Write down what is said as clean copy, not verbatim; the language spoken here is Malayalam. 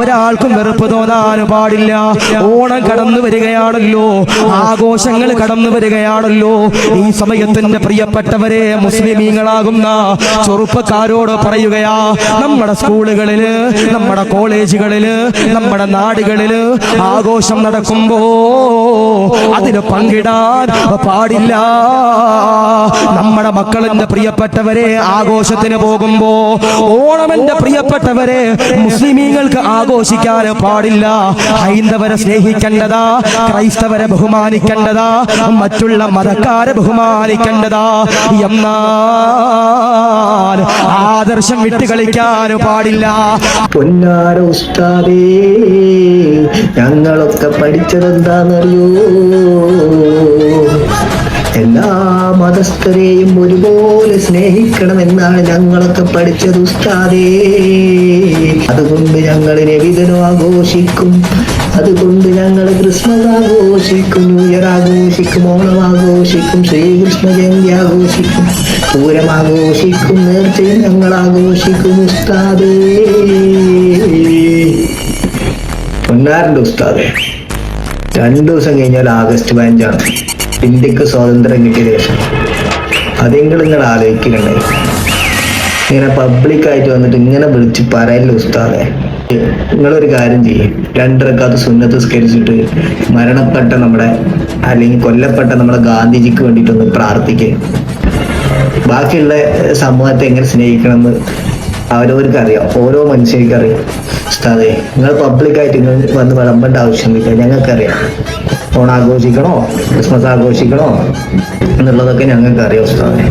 ഒരാൾക്കും വെറുപ്പ് തോന്നാൻ പാടില്ല. ഓണം കടന്നു വരികയാണല്ലോ, ആഘോഷങ്ങൾ കടന്നു വരികയാണല്ലോ. ഈ സമയത്തിന്റെ പ്രിയപ്പെട്ടവരെ, മുസ്ലിമീങ്ങളാകുന്ന ചെറുപ്പക്കാരോട് പറയുകയാ, നമ്മുടെ സ്കൂളുകളില്, നമ്മുടെ കോളേജുകളില്, നമ്മുടെ നാടുകളില് ആഘോഷം നടക്കുമ്പോ അതിന് പങ്കിടാൻ പാടില്ല. നമ്മുടെ മക്കളിന്റെ പ്രിയപ്പെട്ടവരെ ആഘോഷത്തിന് പോകുമ്പോ, ഓണമെന്റെ പ്രിയപ്പെട്ടവരെ മുസ്ലിമീങ്ങൾക്ക് ആഘോഷിക്കാൻ പാടില്ല. ഹൈന്ദവരെ സ്നേഹിക്കേണ്ടതാ, ക്രൈസ്തവരെ ബഹുമാനിക്കേണ്ടതാ, മറ്റുള്ള മതക്കാരെ ബഹുമാനിക്കേണ്ടതാ. എന്നാൽ ആദർശം വിട്ടുകളിക്കാൻ പാടില്ല. പൊന്നാര ഉസ്താദേ, ഞങ്ങളൊക്കെ പഠിച്ചതെന്താണെന്നറിയോ? എല്ലാ മതസ്ഥരെയും ഒരുപോലെ സ്നേഹിക്കണമെന്നാണ് ഞങ്ങളൊക്കെ പഠിച്ചത് ഉസ്താദേ. അതുകൊണ്ട് ഞങ്ങൾ നബിദിനം ആഘോഷിക്കും, അതുകൊണ്ട് ഞങ്ങൾ ക്രിസ്മസ് ആഘോഷിക്കും, ന്യൂ ഇയർ ആഘോഷിക്കും, ഓണം ആഘോഷിക്കും, ശ്രീകൃഷ്ണ ജയന്തി ആഘോഷിക്കും, പൂരം ആഘോഷിക്കും, നേർച്ചയും ഞങ്ങൾ ആഘോഷിക്കും ഉസ്താദേ. പൊന്നാരൻ്റെ ഉസ്താദേ, 2 ദിവസം കഴിഞ്ഞാൽ ആഗസ്റ്റ് 15 ഇന്ത്യക്ക് സ്വാതന്ത്ര്യം കിട്ടിയ ദിവസം. അതെങ്കിലും നിങ്ങൾ ആലോചിക്കുന്നുണ്ടായി. ഇങ്ങനെ പബ്ലിക്കായിട്ട് വന്നിട്ട് ഇങ്ങനെ വിളിച്ച് പറയല്ലോ ഉസ്താദെ. നിങ്ങളൊരു കാര്യം ചെയ്യും, 2 റക്അത്ത് സുന്നത്ത് സ്കരിച്ചിട്ട് മരണപ്പെട്ട നമ്മുടെ, അല്ലെങ്കിൽ കൊല്ലപ്പെട്ട നമ്മുടെ ഗാന്ധിജിക്ക് വേണ്ടിയിട്ടൊന്ന് പ്രാർത്ഥിക്കുക. ബാക്കിയുള്ള സമൂഹത്തെ എങ്ങനെ സ്നേഹിക്കണമെന്ന് അവരവർക്ക് അറിയാം, ഓരോ മനുഷ്യർക്ക് അറിയാം. ഉസ്താദെ, നിങ്ങൾ പബ്ലിക്കായിട്ട് നിങ്ങൾ വന്ന് വിളമ്പേണ്ട ആവശ്യമില്ല, ഞങ്ങൾക്കറിയാം. ഓണം ആഘോഷിക്കണോ, ക്രിസ്മസ് ആഘോഷിക്കണോ എന്നുള്ളതൊക്കെ ഞങ്ങൾക്ക് അറിയാം ഉസ്താദെ.